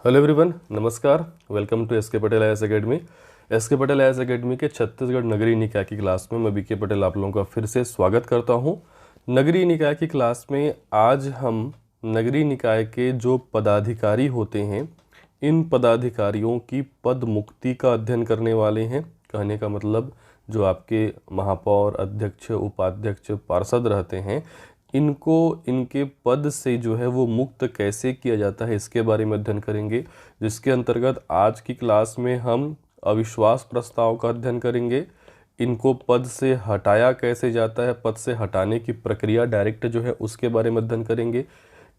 Hello everyone, नमस्कार। Welcome to S के Patel IAS academy. S के पटेल आईएएस एकेडमी के छत्तीसगढ़ नगरीय निकाय की क्लास में मैं बीके पटेल आप लोगों का फिर से स्वागत करता हूं। नगरीय निकाय की क्लास में आज हम नगरीय निकाय के जो पदाधिकारी होते हैं, इन पदाधिकारियों की पद मुक्ति का अध्ययन करने वाले हैं। कहने का मतलब जो आपके महापौर, अध्यक्ष, उपाध्यक्ष, पार्षद रहते हैं, इनको इनके पद से जो है वो मुक्त कैसे किया जाता है, इसके बारे में अध्ययन करेंगे। जिसके अंतर्गत आज की क्लास में हम अविश्वास प्रस्ताव का अध्ययन करेंगे। इनको पद से हटाया कैसे जाता है, पद से हटाने की प्रक्रिया डायरेक्ट जो है उसके बारे में अध्ययन करेंगे।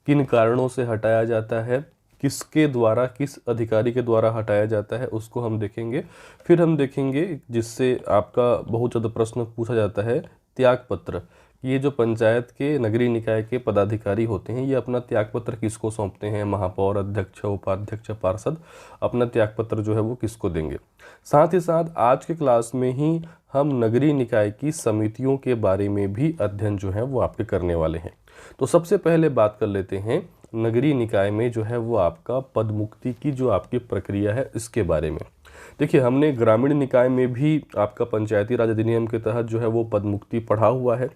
किन कारणों से हटाया जाता है, किसके द्वारा, किस अधिकारी के द्वारा हटाया जाता है, उसको हम देखेंगे। फिर हम देखेंगे जिससे आपका बहुत ज़्यादा प्रश्न पूछा जाता है, त्यागपत्र। ये जो पंचायत के नगरीय निकाय के पदाधिकारी होते हैं, ये अपना त्यागपत्र किसको सौंपते हैं? महापौर, अध्यक्ष, उपाध्यक्ष, पार्षद अपना त्यागपत्र जो है वो किसको देंगे। साथ ही साथ आज के क्लास में ही हम नगरीय निकाय की समितियों के बारे में भी अध्ययन जो है वो आपके करने वाले हैं। तो सबसे पहले बात कर लेते हैं नगरीय निकाय में जो है वो आपका पद मुक्ति की जो आपकी प्रक्रिया है इसके बारे में। देखिए, हमने ग्रामीण निकाय में भी आपका पंचायती राज अधिनियम के तहत जो है वो पद मुक्ति पढ़ा हुआ है,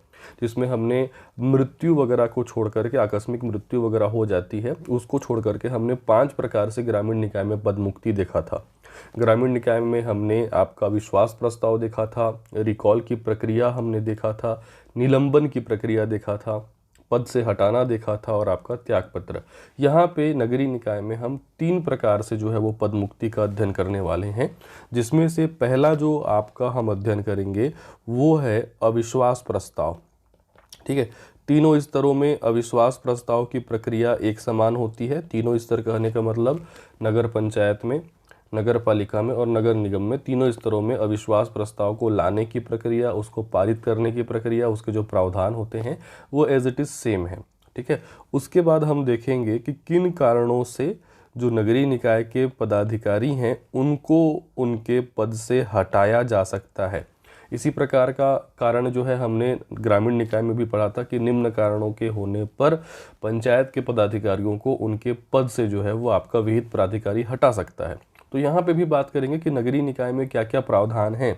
जिसमें हमने मृत्यु वगैरह को छोड़ करके, आकस्मिक मृत्यु वगैरह हो जाती है उसको छोड़ करके हमने 5 प्रकार से ग्रामीण निकाय में पद मुक्ति देखा था। ग्रामीण निकाय में हमने आपका विश्वास प्रस्ताव देखा था, रिकॉल की प्रक्रिया हमने देखा था, निलंबन की प्रक्रिया देखा था, पद से हटाना देखा था और आपका त्यागपत्र। यहाँ पे नगरीय निकाय में हम 3 प्रकार से जो है वो पद मुक्ति का अध्ययन करने वाले हैं, जिसमें से पहला जो आपका हम अध्ययन करेंगे वो है अविश्वास प्रस्ताव। ठीक है, तीनों स्तरों में अविश्वास प्रस्ताव की प्रक्रिया एक समान होती है। तीनों स्तर कहने का मतलब नगर पंचायत में, नगर पालिका में और नगर निगम में, तीनों स्तरों में अविश्वास प्रस्ताव को लाने की प्रक्रिया, उसको पारित करने की प्रक्रिया, उसके जो प्रावधान होते हैं वो एज इट इज़ सेम है। ठीक है, उसके बाद हम देखेंगे कि किन कारणों से जो नगरीय निकाय के पदाधिकारी हैं उनको उनके पद से हटाया जा सकता है। इसी प्रकार का कारण जो है हमने ग्रामीण निकाय में भी पढ़ा था कि निम्न कारणों के होने पर पंचायत के पदाधिकारियों को उनके पद से जो है वो आपका विहित प्राधिकारी हटा सकता है। तो यहाँ पे भी बात करेंगे कि नगरीय निकाय में क्या क्या प्रावधान हैं,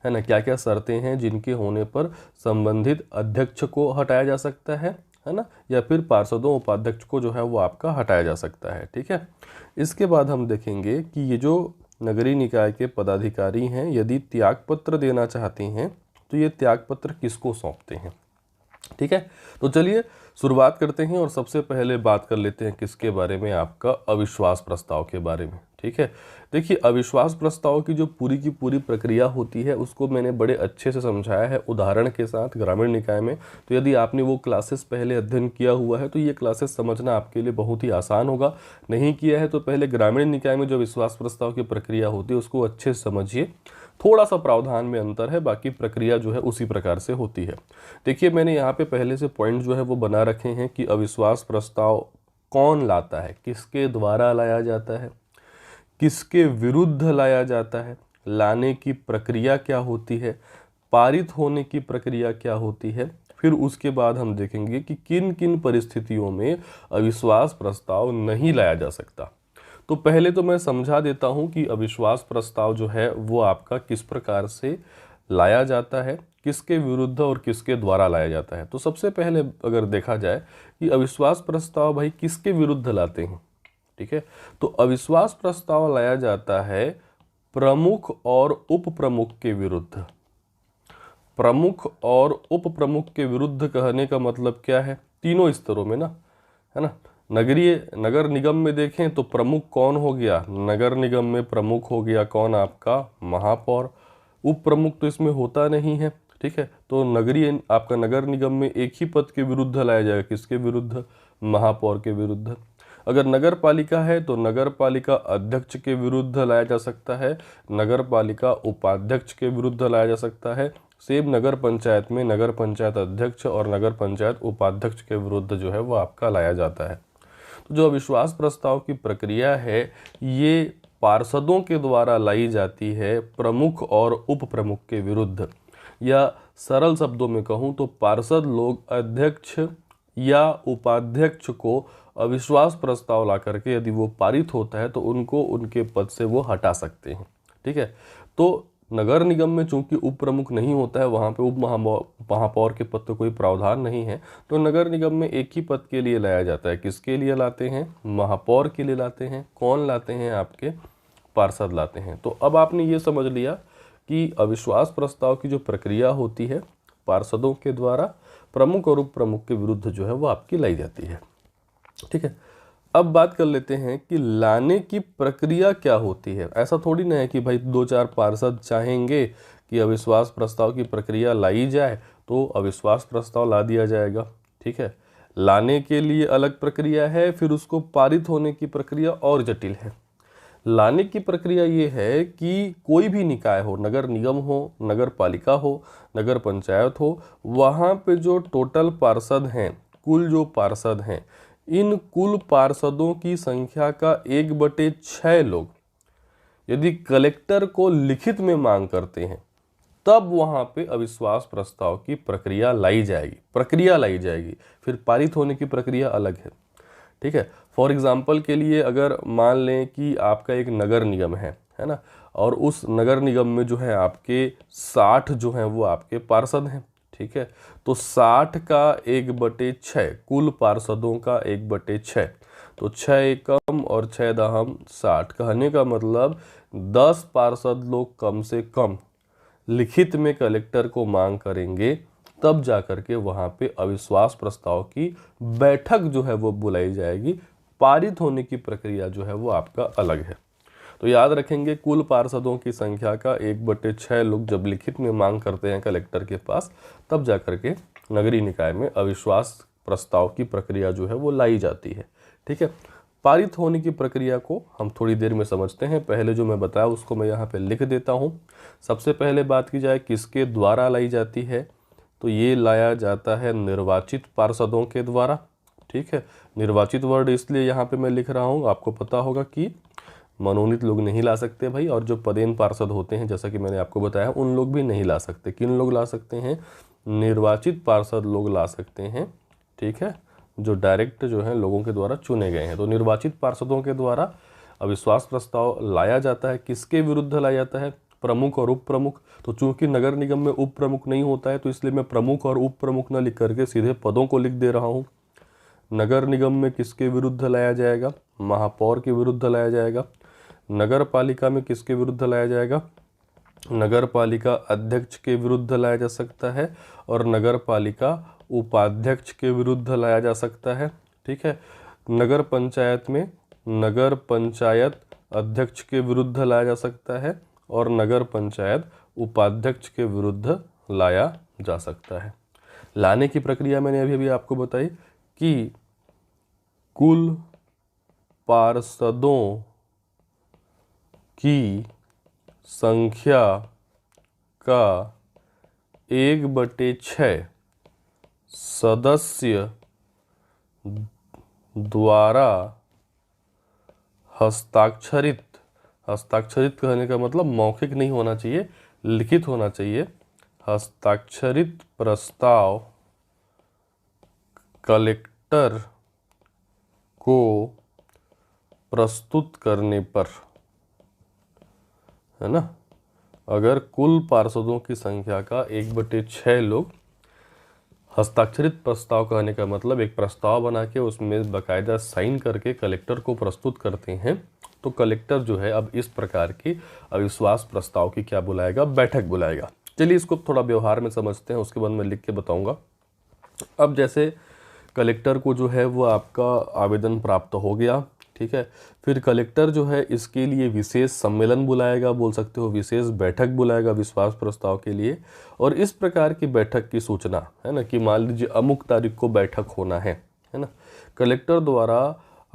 है ना, क्या क्या शर्तें हैं जिनके होने पर संबंधित अध्यक्ष को हटाया जा सकता है ना, या फिर पार्षदों, उपाध्यक्ष को जो है वो आपका हटाया जा सकता है। ठीक है, इसके बाद हम देखेंगे कि ये जो नगरीय निकाय के पदाधिकारी हैं, यदि त्यागपत्र देना चाहते हैं तो ये त्यागपत्र किसको सौंपते हैं। ठीक है, तो चलिए शुरुआत करते हैं और सबसे पहले बात कर लेते हैं किसके बारे में, आपका अविश्वास प्रस्ताव के बारे में। ठीक है, देखिए अविश्वास प्रस्ताव की जो पूरी की पूरी प्रक्रिया होती है उसको मैंने बड़े अच्छे से समझाया है उदाहरण के साथ ग्रामीण निकाय में। तो यदि आपने वो क्लासेस पहले अध्ययन किया हुआ है तो ये क्लासेस समझना आपके लिए बहुत ही आसान होगा। नहीं किया है तो पहले ग्रामीण निकाय में जो विश्वास प्रस्ताव की प्रक्रिया होती है उसको अच्छे से समझिए। थोड़ा सा प्रावधान में अंतर है, बाकी प्रक्रिया जो है उसी प्रकार से होती है। देखिए, मैंने यहाँ पे पहले से पॉइंट जो है वो बना रखे हैं कि अविश्वास प्रस्ताव कौन लाता है, किसके द्वारा लाया जाता है, किसके विरुद्ध लाया जाता है, लाने की प्रक्रिया क्या होती है, पारित होने की प्रक्रिया क्या होती है। फिर उसके बाद हम देखेंगे कि किन किन परिस्थितियों में अविश्वास प्रस्ताव नहीं लाया जा सकता। तो पहले तो मैं समझा देता हूं कि अविश्वास प्रस्ताव जो है वो आपका किस प्रकार से लाया जाता है, किसके विरुद्ध और किसके द्वारा लाया जाता है। तो सबसे पहले अगर देखा जाए कि अविश्वास प्रस्ताव भाई किसके विरुद्ध लाते हैं। ठीक है, तो अविश्वास प्रस्ताव लाया जाता है प्रमुख और उप प्रमुख के विरुद्ध। प्रमुख और उप प्रमुख के विरुद्ध कहने का मतलब क्या है, तीनों स्तरों में ना, है ना। नगर निगम में देखें तो प्रमुख कौन हो गया, नगर निगम में प्रमुख हो गया कौन, आपका महापौर। उप प्रमुख तो इसमें होता नहीं है। ठीक है, तो आपका नगर निगम में एक ही पद के विरुद्ध लाया जाएगा, किसके विरुद्ध, महापौर के विरुद्ध। अगर नगर पालिका है तो नगर पालिका अध्यक्ष के विरुद्ध लाया जा सकता है, नगर पालिका उपाध्यक्ष के विरुद्ध लाया जा सकता है। सेम नगर पंचायत में नगर पंचायत अध्यक्ष और नगर पंचायत उपाध्यक्ष के विरुद्ध जो है वो आपका लाया जाता है। तो जो अविश्वास प्रस्ताव की प्रक्रिया है ये पार्षदों के द्वारा लाई जाती है प्रमुख और उप प्रमुख के विरुद्ध, या सरल शब्दों में कहूँ तो पार्षद लोग अध्यक्ष या उपाध्यक्ष को अविश्वास प्रस्ताव ला करके यदि वो पारित होता है तो उनको उनके पद से वो हटा सकते हैं। ठीक है, तो नगर निगम में चूंकि उप प्रमुख नहीं होता है, वहाँ पे उप महापौर के पद तो कोई प्रावधान नहीं है, तो नगर निगम में एक ही पद के लिए लाया जाता है। किसके लिए लाते हैं? महापौर के लिए लाते हैं। कौन लाते हैं? आपके पार्षद लाते हैं। तो अब आपने ये समझ लिया कि अविश्वास प्रस्ताव की जो प्रक्रिया होती है पार्षदों के द्वारा प्रमुख और उप प्रमुख के विरुद्ध जो है वो आपकी लाई जाती है। ठीक है, अब बात कर लेते हैं कि लाने की प्रक्रिया क्या होती है। ऐसा थोड़ी ना है कि भाई 2-4 पार्षद चाहेंगे कि अविश्वास प्रस्ताव की प्रक्रिया लाई जाए तो अविश्वास प्रस्ताव ला दिया जाएगा। ठीक है, लाने के लिए अलग प्रक्रिया है, फिर उसको पारित होने की प्रक्रिया और जटिल है। लाने की प्रक्रिया ये है कि कोई भी निकाय हो, नगर निगम हो, नगर पालिका हो, नगर पंचायत हो, वहाँ पे जो टोटल पार्षद हैं, कुल जो पार्षद हैं, इन कुल पार्षदों की संख्या का 1/6 लोग यदि कलेक्टर को लिखित में मांग करते हैं तब वहाँ पे अविश्वास प्रस्ताव की प्रक्रिया लाई जाएगी। फिर पारित होने की प्रक्रिया अलग है। ठीक है, फॉर एग्जाम्पल के लिए अगर मान लें कि आपका एक नगर निगम है ना, और उस नगर निगम में जो है आपके 60 जो हैं वो आपके पार्षद हैं। ठीक है, तो 60 का 1/6, कुल पार्षदों का 1/6, तो 6 एकम और 6 दहम 60, कहने का मतलब 10 पार्षद लोग कम से कम लिखित में कलेक्टर को मांग करेंगे, तब जाकर के वहाँ पे अविश्वास प्रस्ताव की बैठक जो है वो बुलाई जाएगी। पारित होने की प्रक्रिया जो है वो आपका अलग है। तो याद रखेंगे, कुल पार्षदों की संख्या का 1/6 लोग जब लिखित में मांग करते हैं कलेक्टर के पास, तब जाकर के नगरीय निकाय में अविश्वास प्रस्ताव की प्रक्रिया जो है वो लाई जाती है। ठीक है, पारित होने की प्रक्रिया को हम थोड़ी देर में समझते हैं। पहले जो मैं बताया उसको मैं यहाँ पे लिख देता हूँ। सबसे पहले बात की जाए किसके द्वारा लाई जाती है, तो ये लाया जाता है निर्वाचित पार्षदों के द्वारा। ठीक है, निर्वाचित वर्ड इसलिए यहाँ पे मैं लिख रहा हूँ, आपको पता होगा कि मनोनीत लोग नहीं ला सकते भाई, और जो पदेन पार्षद होते हैं जैसा कि मैंने आपको बताया उन लोग भी नहीं ला सकते। किन लोग ला सकते हैं? निर्वाचित पार्षद लोग ला सकते हैं। ठीक है, जो डायरेक्ट जो है लोगों के द्वारा चुने गए हैं। तो निर्वाचित पार्षदों के द्वारा अविश्वास प्रस्ताव लाया जाता है। किसके विरुद्ध लाया जाता है? प्रमुख और उप प्रमुख। तो चूंकि नगर निगम में उप प्रमुख नहीं होता है तो इसलिए मैं प्रमुख और उप प्रमुख न लिख करके सीधे पदों को लिख दे रहा हूँ। नगर निगम में किसके विरुद्ध लाया जाएगा? महापौर के विरुद्ध लाया जाएगा। नगर पालिका में किसके विरुद्ध लाया जाएगा? नगर पालिका अध्यक्ष के विरुद्ध लाया जा सकता है, और नगर पालिका उपाध्यक्ष के विरुद्ध लाया जा सकता है। ठीक है, नगर पंचायत में नगर पंचायत अध्यक्ष के विरुद्ध लाया जा सकता है, और नगर पंचायत उपाध्यक्ष के विरुद्ध लाया जा सकता है। लाने की प्रक्रिया मैंने अभी आपको बताई कि कुल पार्षदों की संख्या का 1/6 सदस्य द्वारा हस्ताक्षरित कहने का मतलब मौखिक नहीं होना चाहिए, लिखित होना चाहिए। हस्ताक्षरित प्रस्ताव कलेक्टर को प्रस्तुत करने पर, है ना, अगर कुल पार्षदों की संख्या का 1/6 लोग हस्ताक्षरित प्रस्ताव, कहने का मतलब एक प्रस्ताव बना के उसमें बाकायदा साइन करके कलेक्टर को प्रस्तुत करते हैं, तो कलेक्टर जो है अब इस प्रकार की अविश्वास प्रस्ताव की क्या बुलाएगा? बैठक बुलाएगा। चलिए इसको थोड़ा व्यवहार में समझते हैं, उसके बाद मैं लिख के बताऊंगा। अब जैसे कलेक्टर को जो है वो आपका आवेदन प्राप्त हो गया। ठीक है, फिर कलेक्टर जो है इसके लिए विशेष सम्मेलन बुलाएगा, बोल सकते हो विशेष बैठक बुलाएगा विश्वास प्रस्ताव के लिए। और इस प्रकार की बैठक की सूचना, है ना, कि मान लीजिए अमुक तारीख को बैठक होना है ना, कलेक्टर द्वारा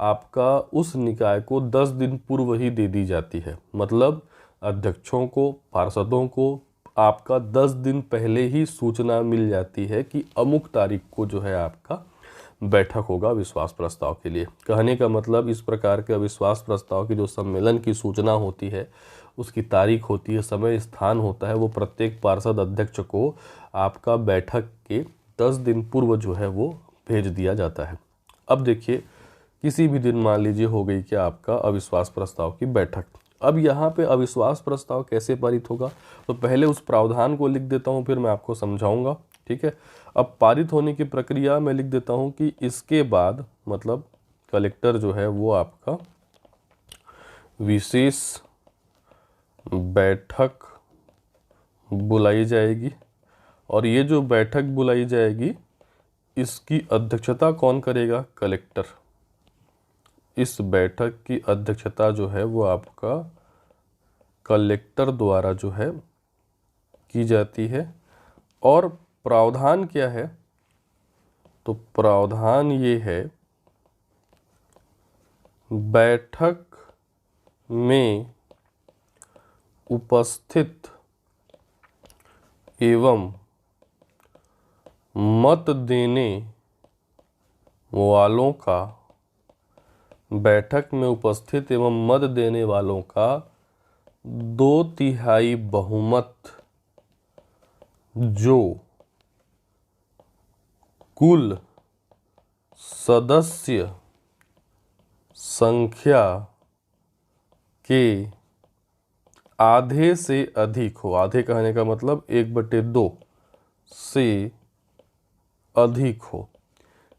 आपका उस निकाय को 10 दिन पूर्व ही दे दी जाती है। मतलब अध्यक्षों को, पार्षदों को आपका 10 दिन पहले ही सूचना मिल जाती है कि अमुक तारीख को जो है आपका बैठक होगा विश्वास प्रस्ताव के लिए। कहने का मतलब इस प्रकार के अविश्वास प्रस्ताव की जो सम्मेलन की सूचना होती है, उसकी तारीख होती है, समय स्थान होता है, वो प्रत्येक पार्षद अध्यक्ष को आपका बैठक के 10 दिन पूर्व जो है वो भेज दिया जाता है। अब देखिए किसी भी दिन मान लीजिए हो गई क्या आपका अविश्वास प्रस्ताव की बैठक। अब यहाँ पे अविश्वास प्रस्ताव कैसे पारित होगा, तो पहले उस प्रावधान को लिख देता हूँ, फिर मैं आपको समझाऊंगा। ठीक है, अब पारित होने की प्रक्रिया मैं लिख देता हूँ कि इसके बाद मतलब कलेक्टर जो है वो आपका विशेष बैठक बुलाई जाएगी, और ये जो बैठक बुलाई जाएगी इसकी अध्यक्षता कौन करेगा, कलेक्टर। इस बैठक की अध्यक्षता जो है वो आपका कलेक्टर द्वारा जो है की जाती है। और प्रावधान क्या है, तो प्रावधान ये है बैठक में उपस्थित एवं मत देने वालों का, बैठक में उपस्थित एवं मत देने वालों का 2/3 बहुमत जो कुल सदस्य संख्या के आधे से अधिक हो, आधे कहने का मतलब 1/2 से अधिक हो।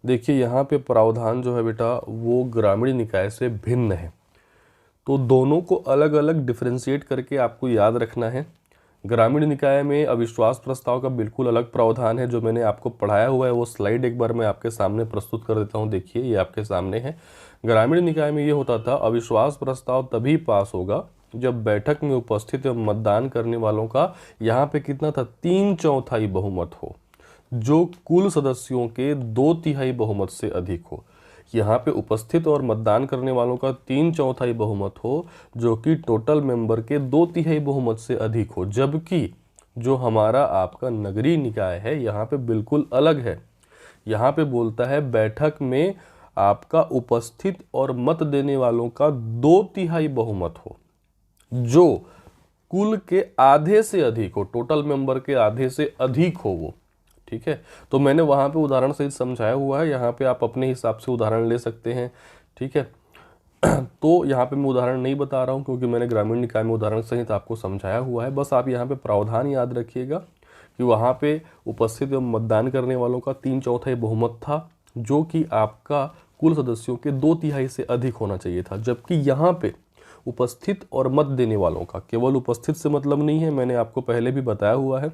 देखिए यहाँ पे प्रावधान जो है बेटा वो ग्रामीण निकाय से भिन्न है, तो दोनों को अलग अलग डिफरेंशिएट करके आपको याद रखना है। ग्रामीण निकाय में अविश्वास प्रस्ताव का बिल्कुल अलग प्रावधान है, जो मैंने आपको पढ़ाया हुआ है वो स्लाइड एक बार मैं आपके सामने प्रस्तुत कर देता हूँ। देखिए ये आपके सामने है। ग्रामीण निकाय में ये होता था अविश्वास प्रस्ताव तभी पास होगा जब बैठक में उपस्थित एवं मतदान करने वालों का यहाँ पे कितना था, 3/4 बहुमत हो, जो कुल सदस्यों के 2/3 बहुमत से अधिक हो। यहाँ पे उपस्थित और मतदान करने वालों का 3/4 बहुमत हो, जो कि टोटल मेंबर के 2/3 बहुमत से अधिक हो। जबकि जो हमारा आपका नगरीय निकाय है यहाँ पे बिल्कुल अलग है। यहाँ पे बोलता है बैठक में आपका उपस्थित और मत देने वालों का 2/3 बहुमत हो, जो कुल के आधे से अधिक हो, टोटल मेंबर के आधे से अधिक हो वो। ठीक है, तो मैंने वहाँ पे उदाहरण सहित समझाया हुआ है, यहाँ पे आप अपने हिसाब से उदाहरण ले सकते हैं। ठीक है, तो यहाँ पे मैं उदाहरण नहीं बता रहा हूँ क्योंकि मैंने ग्रामीण निकाय में उदाहरण सहित आपको समझाया हुआ है। बस आप यहाँ पे प्रावधान याद रखिएगा कि वहाँ पे उपस्थित एवं मतदान करने वालों का 3/4 बहुमत था, जो कि आपका कुल सदस्यों के 2/3 से अधिक होना चाहिए था। जबकि यहाँ पे उपस्थित और मत देने वालों का, केवल उपस्थित से मतलब नहीं है, मैंने आपको पहले भी बताया हुआ है,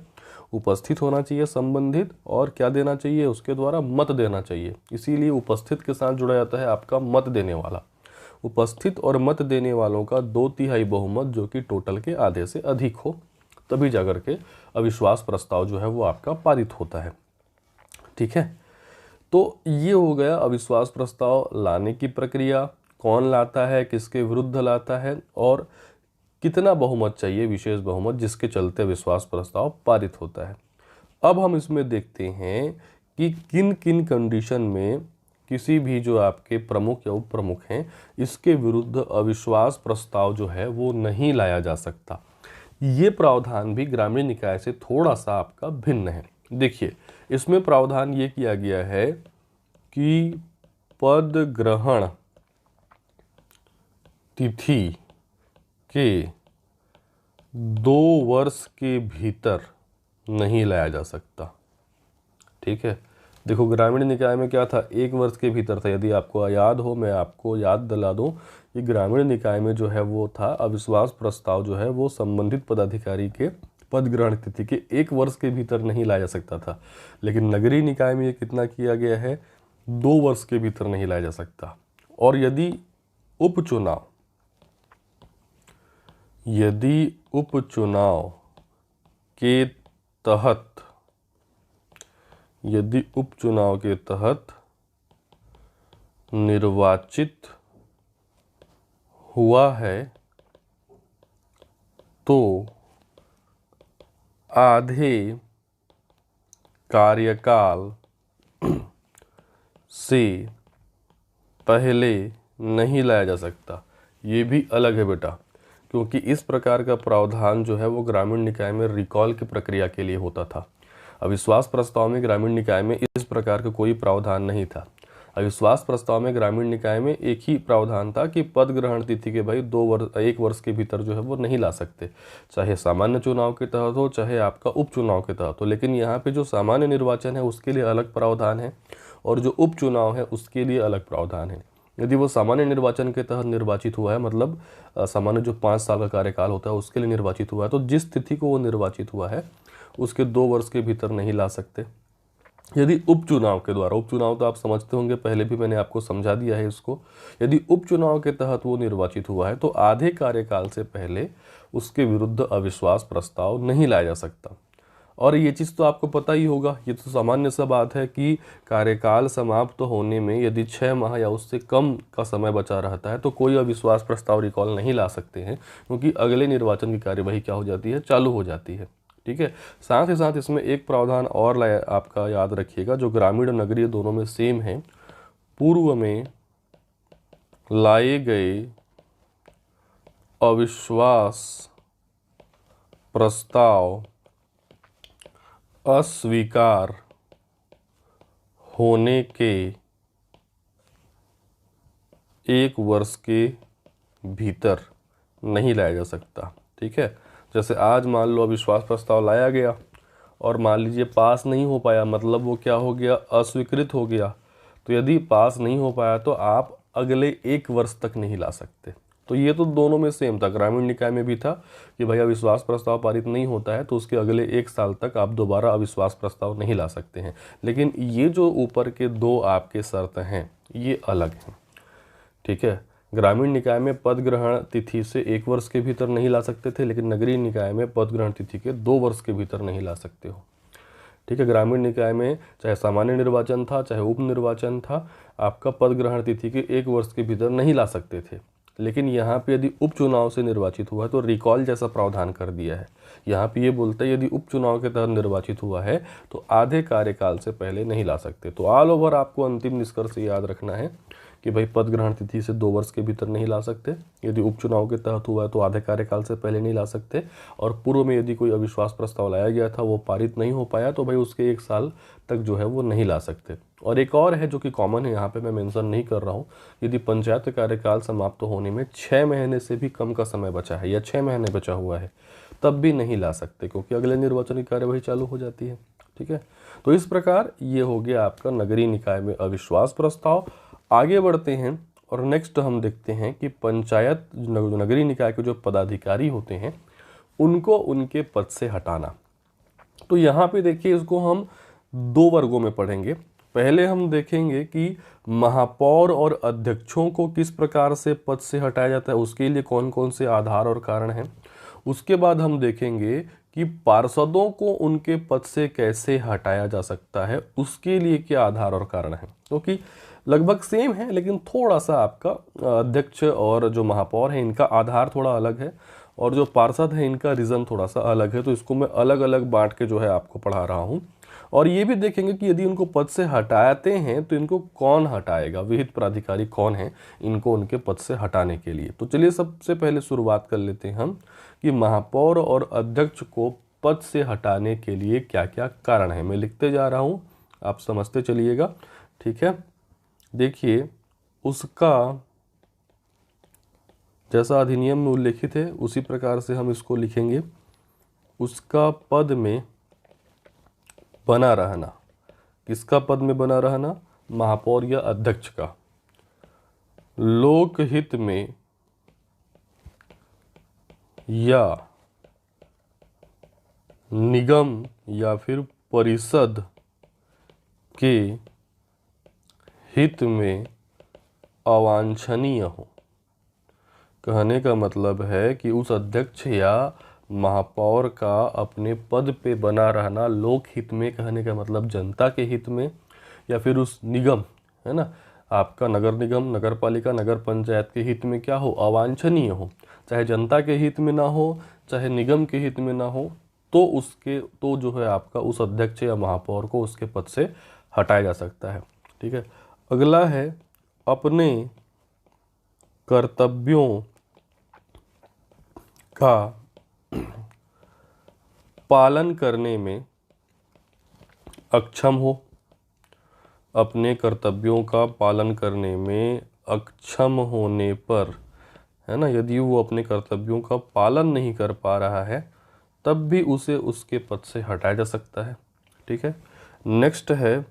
उपस्थित होना चाहिए संबंधित, और क्या देना चाहिए, उसके द्वारा मत देना चाहिए। इसीलिए उपस्थित के साथ जुड़ा जाता है आपका मत देने वाला। उपस्थित और मत देने वालों का 2/3 बहुमत जो कि टोटल के आधे से अधिक हो, तभी जाकर के अविश्वास प्रस्ताव जो है वो आपका पारित होता है। ठीक है, तो ये हो गया अविश्वास प्रस्ताव लाने की प्रक्रिया, कौन लाता है, किसके विरुद्ध लाता है, और कितना बहुमत चाहिए, विशेष बहुमत, जिसके चलते विश्वास प्रस्ताव पारित होता है। अब हम इसमें देखते हैं कि किन किन कंडीशन में किसी भी जो आपके प्रमुख या उप प्रमुख हैं इसके विरुद्ध अविश्वास प्रस्ताव जो है वो नहीं लाया जा सकता। ये प्रावधान भी ग्रामीण निकाय से थोड़ा सा आपका भिन्न है। देखिए इसमें प्रावधान ये किया गया है कि पद ग्रहण तिथि के 2 वर्ष के भीतर नहीं लाया जा सकता। ठीक है, देखो ग्रामीण निकाय में क्या था, 1 वर्ष के भीतर था। यदि आपको याद हो, मैं आपको याद दिला दूं कि ग्रामीण निकाय में जो है वो था अविश्वास प्रस्ताव जो है वो संबंधित पदाधिकारी के पद ग्रहण तिथि के 1 वर्ष के भीतर नहीं लाया जा सकता था। लेकिन नगरीय निकाय में ये कितना किया गया है, 2 वर्ष के भीतर नहीं लाया जा सकता। और यदि उपचुनाव के तहत निर्वाचित हुआ है तो आधे कार्यकाल से पहले नहीं लाया जा सकता। ये भी अलग है बेटा, क्योंकि इस प्रकार का प्रावधान जो है वो ग्रामीण निकाय में रिकॉल की प्रक्रिया के लिए होता था। अविश्वास प्रस्ताव में ग्रामीण निकाय में इस प्रकार का कोई प्रावधान नहीं था। अविश्वास प्रस्ताव में ग्रामीण निकाय में एक ही प्रावधान था कि पद ग्रहण तिथि के भाई 1 वर्ष के भीतर जो है वो नहीं ला सकते, चाहे सामान्य चुनाव के तहत हो चाहे आपका उपचुनाव के तहत हो। लेकिन यहाँ पे जो सामान्य निर्वाचन है उसके लिए अलग प्रावधान है और जो उपचुनाव है उसके लिए अलग प्रावधान है। यदि वो सामान्य निर्वाचन के तहत निर्वाचित हुआ है, मतलब सामान्य जो 5 साल का कार्यकाल होता है उसके लिए निर्वाचित हुआ है, तो जिस तिथि को वो निर्वाचित हुआ है उसके 2 वर्ष के भीतर नहीं ला सकते। यदि उपचुनाव के द्वारा, उपचुनाव तो आप समझते होंगे, पहले भी मैंने आपको समझा दिया है इसको, यदि उपचुनाव के तहत वो निर्वाचित हुआ है तो आधे कार्यकाल से पहले उसके विरुद्ध अविश्वास प्रस्ताव नहीं लाया जा सकता। और ये चीज़ तो आपको पता ही होगा, ये तो सामान्य सा बात है कि कार्यकाल समाप्त होने में यदि 6 माह या उससे कम का समय बचा रहता है तो कोई अविश्वास प्रस्ताव रिकॉल नहीं ला सकते हैं, क्योंकि अगले निर्वाचन की कार्यवाही क्या हो जाती है, चालू हो जाती है। ठीक है, साथ ही साथ इसमें एक प्रावधान और आपका याद रखिएगा, जो ग्रामीण और नगरीय दोनों में सेम है। पूर्व में लाए गए अविश्वास प्रस्ताव अस्वीकार होने के 1 वर्ष के भीतर नहीं लाया जा सकता। ठीक है, जैसे आज मान लो अविश्वास प्रस्ताव लाया गया और मान लीजिए पास नहीं हो पाया, मतलब वो क्या हो गया, अस्वीकृत हो गया। तो यदि पास नहीं हो पाया तो आप अगले 1 वर्ष तक नहीं ला सकते। तो ये तो दोनों में सेम था, ग्रामीण निकाय में भी था कि भाई अविश्वास प्रस्ताव पारित नहीं होता है तो उसके अगले 1 साल तक आप दोबारा अविश्वास प्रस्ताव नहीं ला सकते हैं। लेकिन ये जो ऊपर के 2 आपके शर्त हैं ये अलग हैं। ठीक है, ग्रामीण निकाय में पद ग्रहण तिथि से 1 वर्ष के भीतर नहीं ला सकते थे, लेकिन नगरीय निकाय में पद ग्रहण तिथि के 2 वर्ष के भीतर नहीं ला सकते हो। ठीक है, ग्रामीण निकाय में चाहे सामान्य निर्वाचन था चाहे उप निर्वाचन था, आपका पद ग्रहण तिथि के 1 वर्ष के भीतर नहीं ला सकते थे। लेकिन यहाँ पे यदि उपचुनाव से निर्वाचित हुआ तो रिकॉल जैसा प्रावधान कर दिया है। यहाँ पे ये बोलता है यदि उपचुनाव के तहत निर्वाचित हुआ है तो आधे कार्यकाल से पहले नहीं ला सकते। तो ऑल ओवर आपको अंतिम निष्कर्ष याद रखना है कि भाई पद ग्रहण तिथि से 2 वर्ष के भीतर नहीं ला सकते, यदि उपचुनाव के तहत हुआ है तो आधे कार्यकाल से पहले नहीं ला सकते, और पूर्व में यदि कोई अविश्वास प्रस्ताव लाया गया था वो पारित नहीं हो पाया तो भाई उसके 1 साल तक जो है वो नहीं ला सकते। और एक और है जो कि कॉमन है, यहाँ पे मैं मेंशन नहीं कर रहा हूँ, यदि पंचायत कार्यकाल समाप्त होने में 6 महीने से भी कम का समय बचा है या 6 महीने बचा हुआ है तब भी नहीं ला सकते, क्योंकि अगले निर्वाचन की कार्यवाही चालू हो जाती है। ठीक है, तो इस प्रकार ये हो गया आपका नगरीय निकाय में अविश्वास प्रस्ताव। आगे बढ़ते हैं और नेक्स्ट हम देखते हैं कि पंचायत नगरीय निकाय के जो पदाधिकारी होते हैं उनको उनके पद से हटाना। तो यहाँ पे देखिए इसको हम 2 वर्गों में पढ़ेंगे। पहले हम देखेंगे कि महापौर और अध्यक्षों को किस प्रकार से पद से हटाया जाता है, उसके लिए कौन कौन से आधार और कारण हैं। उसके बाद हम देखेंगे कि पार्षदों को उनके पद से कैसे हटाया जा सकता है, उसके लिए क्या आधार और कारण हैं। क्योंकि लगभग सेम है लेकिन थोड़ा सा आपका अध्यक्ष और जो महापौर है इनका आधार थोड़ा अलग है और जो पार्षद है इनका रीज़न थोड़ा सा अलग है। तो इसको मैं अलग अलग बांट के जो है आपको पढ़ा रहा हूँ। और ये भी देखेंगे कि यदि उनको पद से हटाते हैं तो इनको कौन हटाएगा, विहित प्राधिकारी कौन है इनको उनके पद से हटाने के लिए। तो चलिए सबसे पहले शुरुआत कर लेते हैं हम कि महापौर और अध्यक्ष को पद से हटाने के लिए क्या क्या कारण है। मैं लिखते जा रहा हूँ, आप समझते चलिएगा। ठीक है, देखिए उसका जैसा अधिनियम में उल्लेखित है उसी प्रकार से हम इसको लिखेंगे। उसका पद में बना रहना, किसका पद में बना रहना, महापौर या अध्यक्ष का, लोकहित में या निगम या फिर परिषद के हित में अवांछनीय हो। कहने का मतलब है कि उस अध्यक्ष या महापौर का अपने पद पे बना रहना लोक हित में, कहने का मतलब जनता के हित में, या फिर उस निगम है ना आपका नगर निगम, नगर पालिका, नगर पंचायत के हित में क्या हो, अवांछनीय हो। चाहे जनता के हित में ना हो चाहे निगम के हित में ना हो तो उसके तो जो है आपका उस अध्यक्ष या महापौर को उसके पद से हटाया जा सकता है। ठीक है, अगला है अपने कर्तव्यों का पालन करने में अक्षम हो। अपने कर्तव्यों का पालन करने में अक्षम होने पर, है ना, यदि वो अपने कर्तव्यों का पालन नहीं कर पा रहा है तब भी उसे उसके पद से हटाया जा सकता है। ठीक है। नेक्स्ट है,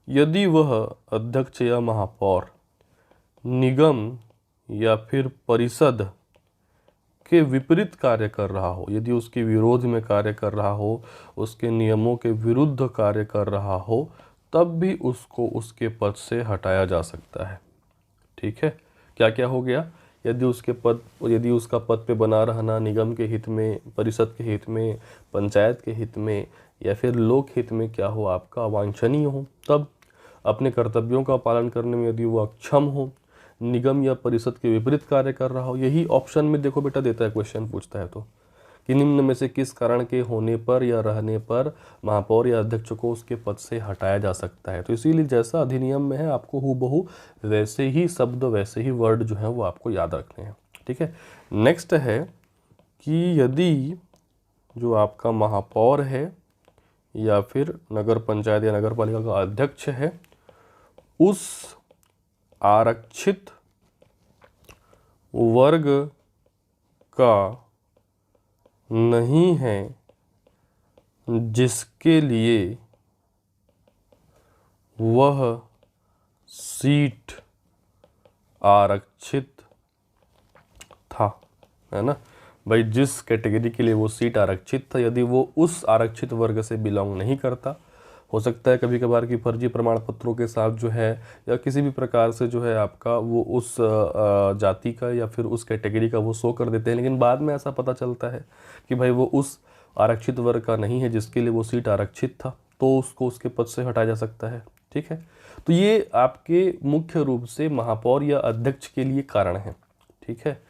यदि वह अध्यक्ष या महापौर निगम या फिर परिषद के विपरीत कार्य कर रहा हो, यदि उसके विरोध में कार्य कर रहा हो, उसके नियमों के विरुद्ध कार्य कर रहा हो, तब भी उसको उसके पद से हटाया जा सकता है। ठीक है। क्या क्या हो गया, यदि उसका पद पे बना रहना निगम के हित में, परिषद के हित में, पंचायत के हित में या फिर लोक हित में क्या हो, आपका अवांछनीय हो, तब अपने कर्तव्यों का पालन करने में यदि वो अक्षम हो, निगम या परिषद के विपरीत कार्य कर रहा हो, यही ऑप्शन में देखो बेटा देता है, क्वेश्चन पूछता है तो, कि निम्न में से किस कारण के होने पर या रहने पर महापौर या अध्यक्ष को उसके पद से हटाया जा सकता है। तो इसीलिए जैसा अधिनियम में है आपको हूबहू वैसे ही शब्द, वैसे ही वर्ड जो है वो आपको याद रखने हैं। ठीक है। नेक्स्ट है कि यदि जो आपका महापौर है या फिर नगर पंचायत या नगर पालिका का अध्यक्ष है उस आरक्षित वर्ग का नहीं है जिसके लिए वह सीट आरक्षित था, है ना भाई, जिस कैटेगरी के लिए वो सीट आरक्षित था, यदि वो उस आरक्षित वर्ग से बिलोंग नहीं करता, हो सकता है कभी कभार की फर्जी प्रमाण पत्रों के साथ जो है या किसी भी प्रकार से जो है आपका वो उस जाति का या फिर उस कैटेगरी का वो शो कर देते हैं, लेकिन बाद में ऐसा पता चलता है कि भाई वो उस आरक्षित वर्ग का नहीं है जिसके लिए वो सीट आरक्षित था, तो उसको उसके पद से हटाया जा सकता है। ठीक है। तो ये आपके मुख्य रूप से महापौर या अध्यक्ष के लिए कारण है। ठीक है।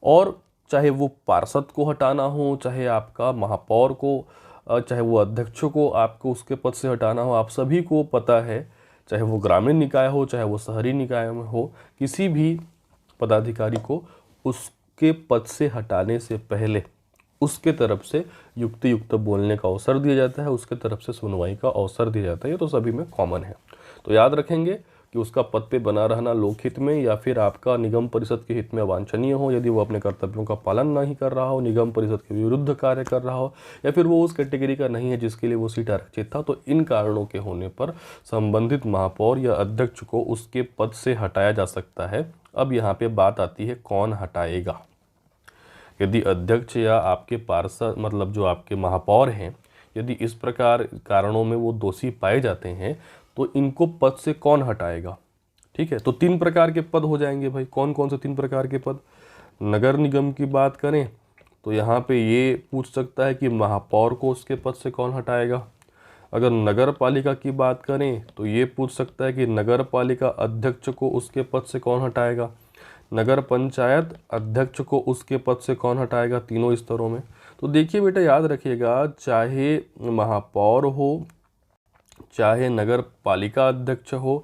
और चाहे वो पार्षद को हटाना हो, चाहे आपका महापौर को, चाहे वो अध्यक्ष को आपको उसके पद से हटाना हो, आप सभी को पता है, चाहे वो ग्रामीण निकाय हो चाहे वो शहरी निकाय में हो, किसी भी पदाधिकारी को उसके पद से हटाने से पहले उसके तरफ से युक्त बोलने का अवसर दिया जाता है, उसके तरफ से सुनवाई का अवसर दिया जाता है। ये तो सभी में कॉमन है। तो याद रखेंगे कि उसका पद पे बना रहना लोकहित में या फिर आपका निगम परिषद के हित में अवांछनीय हो, यदि वो अपने कर्तव्यों का पालन नहीं कर रहा हो, निगम परिषद के विरुद्ध कार्य कर रहा हो, या फिर वो उस कैटेगरी का नहीं है जिसके लिए वो सीट आरक्षित था, तो इन कारणों के होने पर संबंधित महापौर या अध्यक्ष को उसके पद से हटाया जा सकता है। अब यहाँ पे बात आती है कौन हटाएगा। यदि अध्यक्ष या आपके पार्षद मतलब जो आपके महापौर हैं, यदि इस प्रकार कारणों में वो दोषी पाए जाते हैं तो इनको पद से कौन हटाएगा। ठीक है। तो 3 प्रकार के पद हो जाएंगे भाई। कौन कौन से 3 प्रकार के पद। नगर निगम की बात करें तो यहाँ पे ये पूछ सकता है कि महापौर को उसके पद से कौन हटाएगा। अगर नगर पालिका की बात करें तो ये पूछ सकता है कि नगर पालिका अध्यक्ष को उसके पद से कौन हटाएगा। नगर पंचायत अध्यक्ष को उसके पद से कौन हटाएगा, तीनों स्तरों में। तो देखिए बेटा याद रखिएगा, चाहे महापौर हो, चाहे नगर पालिका अध्यक्ष हो,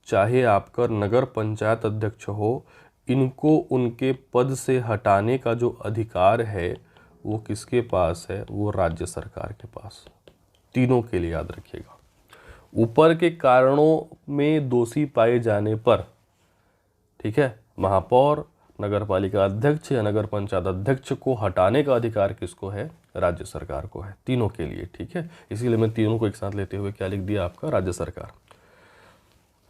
चाहे आपका नगर पंचायत अध्यक्ष हो, इनको उनके पद से हटाने का जो अधिकार है वो किसके पास है, वो राज्य सरकार के पास। तीनों के लिए याद रखिएगा। ऊपर के कारणों में दोषी पाए जाने पर, ठीक है, महापौर, नगर पालिका अध्यक्ष या नगर पंचायत अध्यक्ष को हटाने का अधिकार किसको है, राज्य सरकार को है, तीनों के लिए। ठीक है। इसीलिए मैं तीनों को एक साथ लेते हुए क्या लिख दिया आपका, राज्य सरकार।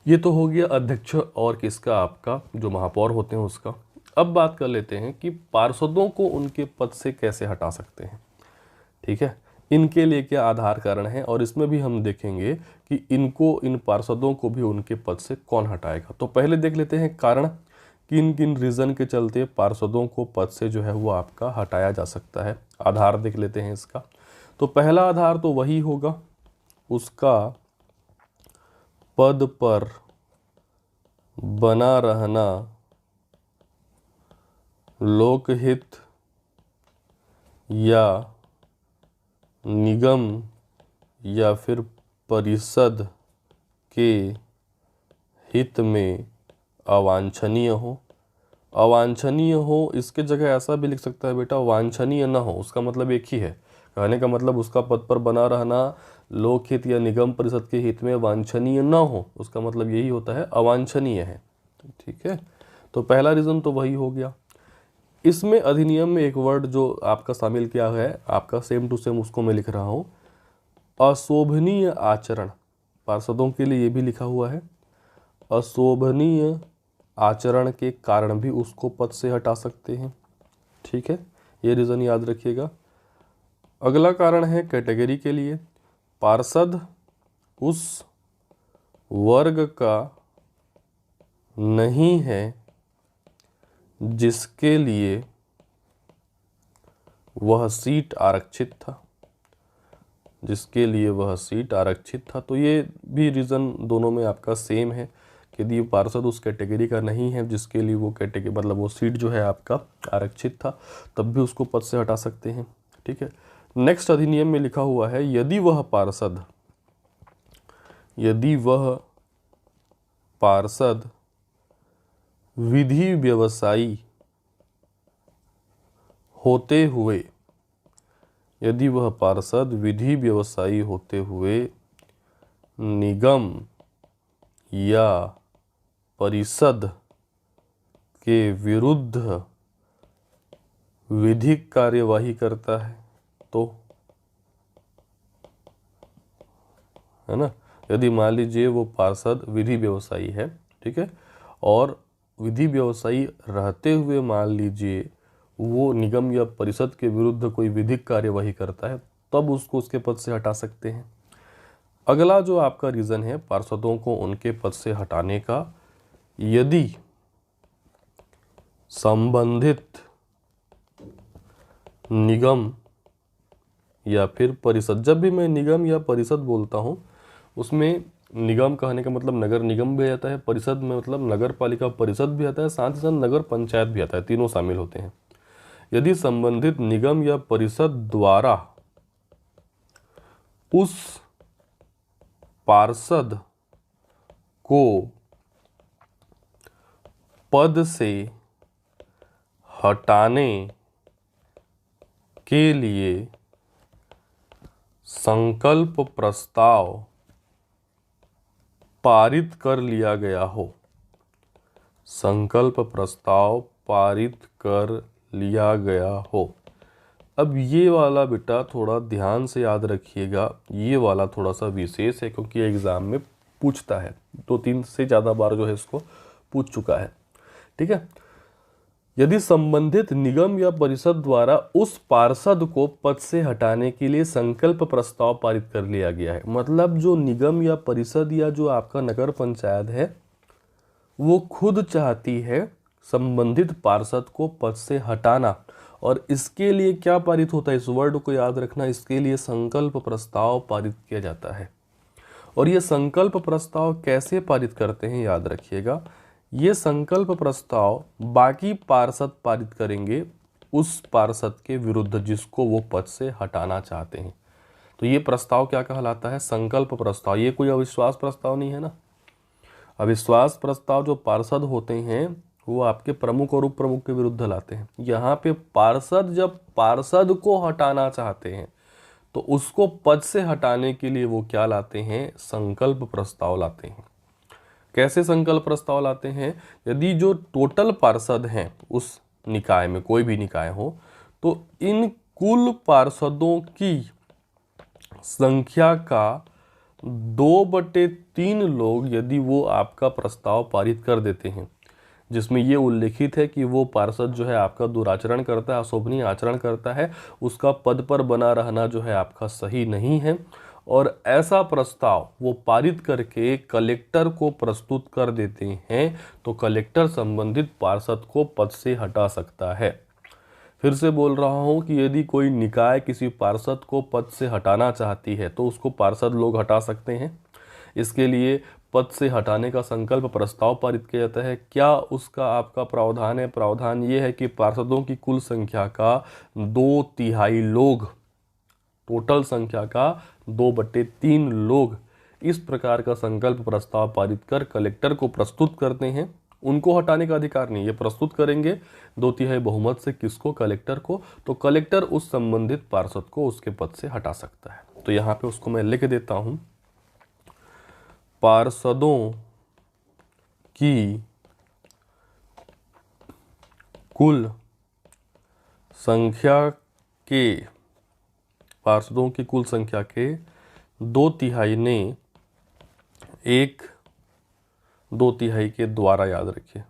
ये तो हो गया अध्यक्ष और किसका, आपका जो महापौर होते हैं उसका। अब बात कर लेते हैं कि पार्षदों को उनके पद से कैसे हटा सकते हैं। ठीक है। इनके लिए क्या आधार कारण है और इसमें भी हम देखेंगे कि इन पार्षदों को भी उनके पद से कौन हटाएगा। तो पहले देख लेते हैं कारण, किन किन रीज़न के चलते पार्षदों को पद से जो है वो आपका हटाया जा सकता है। आधार देख लेते हैं इसका। तो पहला आधार तो वही होगा, उसका पद पर बना रहना लोकहित या निगम या फिर परिषद के हित में अवांछनीय हो। अवांछनीय हो, इसके जगह ऐसा भी लिख सकता है बेटा वांछनीय ना हो, उसका मतलब एक ही है। कहने का मतलब उसका पद पर बना रहना लोकहित या निगम परिषद के हित में वांछनीय न हो, उसका मतलब यही होता है अवांछनीय है। ठीक है, तो पहला रीजन तो वही हो गया। इसमें अधिनियम में एक वर्ड जो आपका शामिल किया है, आपका सेम टू सेम उसको मैं लिख रहा हूँ, अशोभनीय आचरण। पार्षदों के लिए ये भी लिखा हुआ है, अशोभनीय आचरण के कारण भी उसको पद से हटा सकते हैं। ठीक है, ये रीज़न याद रखिएगा। अगला कारण है कैटेगरी के लिए, पार्षद उस वर्ग का नहीं है जिसके लिए वह सीट आरक्षित था, जिसके लिए वह सीट आरक्षित था। तो ये भी रीज़न दोनों में आपका सेम है कि यदि पार्षद उस कैटेगरी का नहीं है जिसके लिए वो कैटेगरी मतलब वो सीट जो है आपका आरक्षित था, तब भी उसको पद से हटा सकते हैं। ठीक है, नेक्स्ट अधिनियम में लिखा हुआ है, यदि वह पार्षद विधि व्यवसायी होते हुए, यदि वह पार्षद विधि व्यवसायी होते हुए निगम या परिषद के विरुद्ध विधिक कार्यवाही करता है, तो है ना, यदि मान लीजिए वो पार्षद विधि व्यवसायी है, ठीक है, और विधि व्यवसायी रहते हुए मान लीजिए वो निगम या परिषद के विरुद्ध कोई विधिक कार्यवाही करता है, तब उसको उसके पद से हटा सकते हैं। अगला जो आपका रीज़न है पार्षदों को उनके पद से हटाने का, यदि संबंधित निगम या फिर परिषद, जब भी मैं निगम या परिषद बोलता हूँ उसमें निगम कहने का मतलब नगर निगम भी आता है, परिषद में मतलब नगर पालिका परिषद भी आता है, साथ ही साथ नगर पंचायत भी आता है, तीनों शामिल होते हैं। यदि संबंधित निगम या परिषद द्वारा उस पार्षद को पद से हटाने के लिए संकल्प प्रस्ताव पारित कर लिया गया हो, संकल्प प्रस्ताव पारित कर लिया गया हो। अब ये वाला बेटा थोड़ा ध्यान से याद रखिएगा, ये वाला थोड़ा सा विशेष है क्योंकि एग्जाम में पूछता है, 2-3 से ज़्यादा बार जो है इसको पूछ चुका है। ठीक है, यदि संबंधित निगम या परिषद द्वारा उस पार्षद को पद से हटाने के लिए संकल्प प्रस्ताव पारित कर लिया गया है, मतलब जो निगम या परिषद या जो आपका नगर पंचायत है वो खुद चाहती है संबंधित पार्षद को पद से हटाना, और इसके लिए क्या पारित होता है, इस वर्ड को याद रखना, इसके लिए संकल्प प्रस्ताव पारित किया जाता है। और ये संकल्प प्रस्ताव कैसे पारित करते हैं याद रखिएगा, ये संकल्प प्रस्ताव बाकी पार्षद पारित करेंगे उस पार्षद के विरुद्ध जिसको वो पद से हटाना चाहते हैं। तो ये प्रस्ताव क्या कहलाता है, संकल्प प्रस्ताव। ये कोई अविश्वास प्रस्ताव नहीं है ना। अविश्वास प्रस्ताव जो पार्षद होते हैं वो आपके प्रमुख और उप प्रमुख के विरुद्ध लाते हैं। यहाँ पे पार्षद जब पार्षद को हटाना चाहते हैं तो उसको पद से हटाने के लिए वो क्या लाते हैं, संकल्प प्रस्ताव लाते हैं। कैसे संकल्प प्रस्ताव लाते हैं, यदि जो टोटल पार्षद हैं उस निकाय में, कोई भी निकाय हो, तो इन कुल पार्षदों की संख्या का 2/3 लोग यदि वो आपका प्रस्ताव पारित कर देते हैं, जिसमें ये उल्लेखित है कि वो पार्षद जो है आपका दुराचरण करता है, अशोभनीय आचरण करता है, उसका पद पर बना रहना जो है आपका सही नहीं है, और ऐसा प्रस्ताव वो पारित करके कलेक्टर को प्रस्तुत कर देते हैं, तो कलेक्टर संबंधित पार्षद को पद से हटा सकता है। फिर से बोल रहा हूं कि यदि कोई निकाय किसी पार्षद को पद से हटाना चाहती है तो उसको पार्षद लोग हटा सकते हैं। इसके लिए पद से हटाने का संकल्प प्रस्ताव पारित किया जाता है। क्या उसका आपका प्रावधान है, प्रावधान ये है कि पार्षदों की कुल संख्या का 2/3 लोग, टोटल संख्या का 2/3 लोग इस प्रकार का संकल्प प्रस्ताव पारित कर कलेक्टर को प्रस्तुत करते हैं। उनको हटाने का अधिकार नहीं। ये प्रस्तुत करेंगे 2/3 बहुमत से किसको? कलेक्टर को। तो कलेक्टर उस संबंधित पार्षद को उसके पद से हटा सकता है। तो यहाँ पे उसको मैं लिख देता हूँ, पार्षदों की कुल संख्या के, पार्षदों की कुल संख्या के 2/3 ने 1/2 के द्वारा, याद रखिए,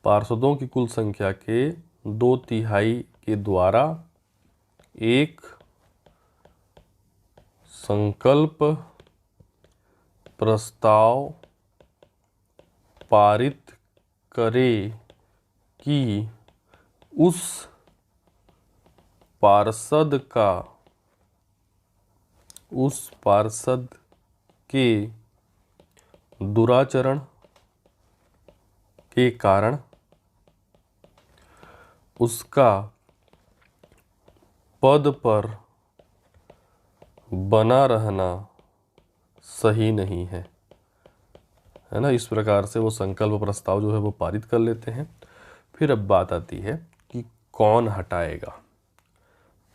पार्षदों की कुल संख्या के 2/3 के द्वारा एक संकल्प प्रस्ताव पारित करे कि उस पार्षद के दुराचरण के कारण उसका पद पर बना रहना सही नहीं है ना। इस प्रकार से वो संकल्प प्रस्ताव जो है वो पारित कर लेते हैं। फिर अब बात आती है कि कौन हटाएगा।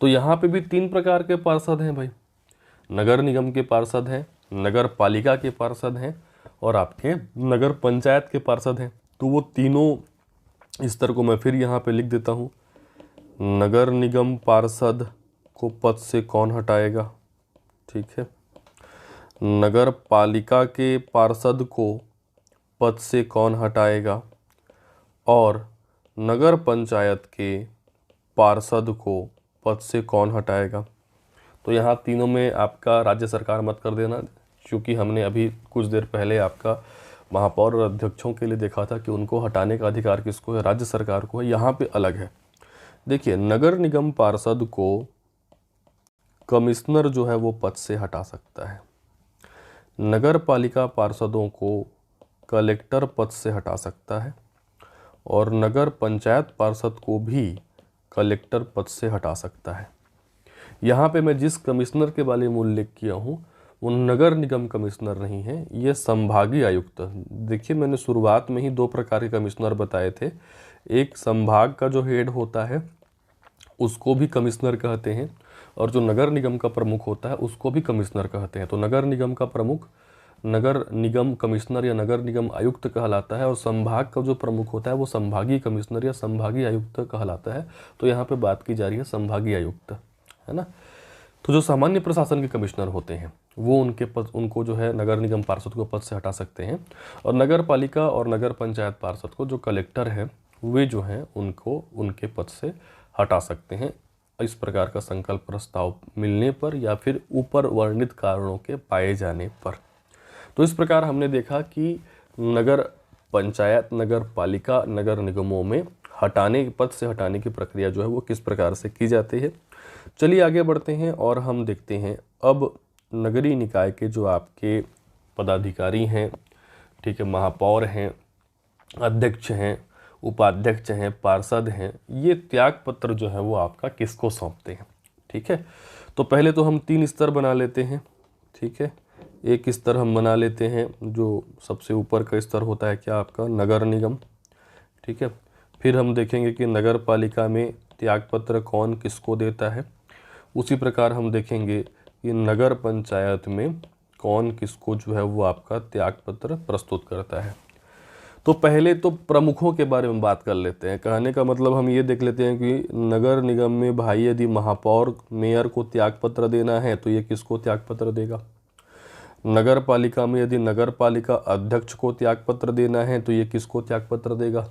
तो यहाँ पे भी 3 प्रकार के पार्षद हैं भाई, नगर निगम के पार्षद हैं, नगर पालिका के पार्षद हैं और आपके नगर पंचायत के पार्षद हैं। तो वो तीनों स्तर को मैं फिर यहाँ पे लिख देता हूँ। नगर निगम पार्षद को पद से कौन हटाएगा? ठीक है। नगर पालिका के पार्षद को पद से कौन हटाएगा? और नगर पंचायत के पार्षद को पद से कौन हटाएगा? तो यहाँ तीनों में आपका राज्य सरकार मत कर देना, क्योंकि हमने अभी कुछ देर पहले आपका महापौर और अध्यक्षों के लिए देखा था कि उनको हटाने का अधिकार किसको है? राज्य सरकार को है। यहाँ पे अलग है। देखिए, नगर निगम पार्षद को कमिश्नर जो है वो पद से हटा सकता है। नगर पालिका पार्षदों को कलेक्टर पद से हटा सकता है और नगर पंचायत पार्षद को भी कलेक्टर पद से हटा सकता है। यहाँ पे मैं जिस कमिश्नर के बारे में उल्लेख किया हूँ वो नगर निगम कमिश्नर नहीं है, ये संभागीय आयुक्त। देखिए, मैंने शुरुआत में ही 2 प्रकार के कमिश्नर बताए थे। एक संभाग का जो हेड होता है उसको भी कमिश्नर कहते हैं और जो नगर निगम का प्रमुख होता है उसको भी कमिश्नर कहते हैं। तो नगर निगम का प्रमुख नगर निगम कमिश्नर या नगर निगम आयुक्त कहलाता है और संभाग का जो प्रमुख होता है वो संभागीय कमिश्नर या संभागीय आयुक्त कहलाता है। तो यहाँ पे बात की जा रही है संभागीय आयुक्त, है ना। तो जो सामान्य प्रशासन के कमिश्नर होते हैं वो उनको जो है नगर निगम पार्षद को पद से हटा सकते हैं और नगर पालिका और नगर पंचायत पार्षद को, जो कलेक्टर है, वे जो हैं उनको उनके पद से हटा सकते हैं इस प्रकार का संकल्प प्रस्ताव मिलने पर या फिर ऊपर वर्णित कारणों के पाए जाने पर। तो इस प्रकार हमने देखा कि नगर पंचायत, नगर पालिका, नगर निगमों में पद से हटाने की प्रक्रिया जो है वो किस प्रकार से की जाती है। चलिए आगे बढ़ते हैं और हम देखते हैं अब नगरीय निकाय के जो आपके पदाधिकारी हैं, ठीक है, महापौर हैं, अध्यक्ष हैं, उपाध्यक्ष हैं, पार्षद हैं, ये त्याग पत्र जो है वो आपका किसको सौंपते हैं। ठीक है, तो पहले तो हम 3 स्तर बना लेते हैं। ठीक है, एक स्तर हम बना लेते हैं जो सबसे ऊपर का स्तर होता है क्या आपका? नगर निगम। ठीक है, फिर हम देखेंगे कि नगर पालिका में त्यागपत्र कौन किसको देता है। उसी प्रकार हम देखेंगे कि नगर पंचायत में कौन किसको जो है वो आपका त्यागपत्र प्रस्तुत करता है। तो पहले तो प्रमुखों के बारे में बात कर लेते हैं। कहने का मतलब हम ये देख लेते हैं कि नगर निगम में भाई यदि महापौर, मेयर को त्यागपत्र देना है तो ये किसको त्यागपत्र देगा। नगर पालिका में यदि नगर पालिका अध्यक्ष को त्यागपत्र देना है तो ये किसको त्यागपत्र देगा।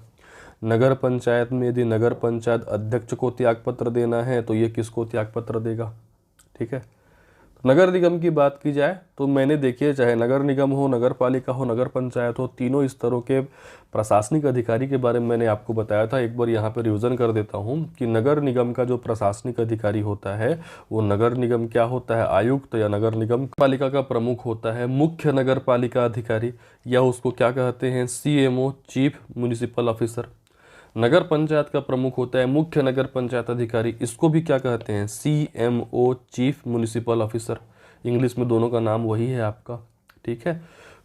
नगर पंचायत में यदि नगर पंचायत अध्यक्ष को त्यागपत्र देना है तो ये किसको त्यागपत्र देगा। ठीक है, नगर निगम की बात की जाए तो मैंने देखिए, चाहे नगर निगम हो, नगर पालिका हो, नगर पंचायत हो, तीनों स्तरों के प्रशासनिक अधिकारी के बारे में मैंने आपको बताया था। एक बार यहाँ पर रिविजन कर देता हूँ कि नगर निगम का जो प्रशासनिक अधिकारी होता है वो नगर निगम क्या होता है? आयुक्त, या नगर निगम पालिका का प्रमुख होता है मुख्य नगर पालिका अधिकारी, या उसको क्या कहते हैं? CMO, chief municipal officer. नगर पंचायत का प्रमुख होता है मुख्य नगर पंचायत अधिकारी, इसको भी क्या कहते हैं? CMO, chief municipal officer. English में दोनों का नाम वही है आपका। ठीक है,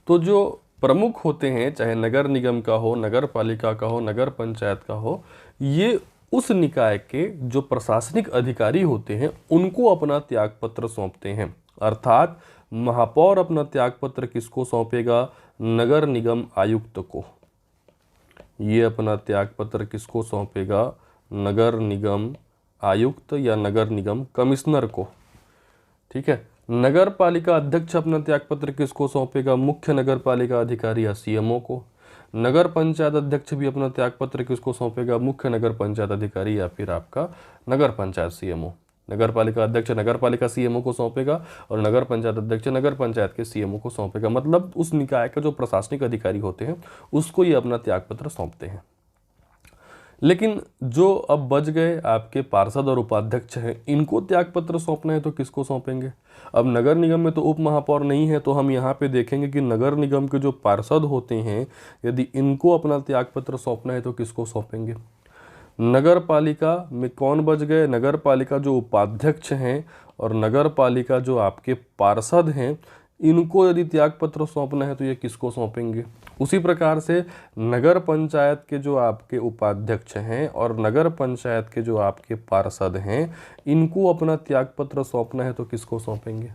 तो जो प्रमुख होते हैं, चाहे नगर निगम का हो, नगर पालिका का हो, नगर पंचायत का हो, ये उस निकाय के जो प्रशासनिक अधिकारी होते हैं उनको अपना त्यागपत्र सौंपते हैं। अर्थात महापौर अपना त्यागपत्र किसको सौंपेगा? नगर निगम आयुक्त को। ये अपना त्यागपत्र किसको सौंपेगा? नगर निगम आयुक्त या नगर निगम कमिश्नर को। ठीक है। नगर पालिका अध्यक्ष अपना त्यागपत्र किसको सौंपेगा? मुख्य नगर पालिका अधिकारी या सीएमओ को। नगर पंचायत अध्यक्ष भी अपना त्यागपत्र किसको सौंपेगा? मुख्य नगर पंचायत अधिकारी या फिर आपका नगर पंचायत सीएमओ। नगर पालिका अध्यक्ष नगर पालिका सीएमओ को सौंपेगा और नगर पंचायत अध्यक्ष नगर पंचायत के सीएमओ को सौंपेगा। मतलब उस निकाय का जो प्रशासनिक अधिकारी होते हैं उसको ये अपना त्यागपत्र सौंपते हैं। लेकिन जो अब बच गए आपके पार्षद और उपाध्यक्ष हैं, इनको त्यागपत्र सौंपना है तो किसको सौंपेंगे? अब नगर निगम में तो उप महापौर नहीं है, तो हम यहाँ पे देखेंगे कि नगर निगम के जो पार्षद होते हैं, यदि इनको अपना त्यागपत्र सौंपना है तो किसको सौंपेंगे? नगर पालिका में कौन बच गए? नगर पालिका जो उपाध्यक्ष हैं और नगर पालिका जो आपके पार्षद हैं, इनको यदि त्यागपत्र सौंपना है तो ये किसको सौंपेंगे? उसी प्रकार से नगर पंचायत के जो आपके उपाध्यक्ष हैं और नगर पंचायत के जो आपके पार्षद हैं, इनको अपना त्यागपत्र सौंपना है तो किसको सौंपेंगे?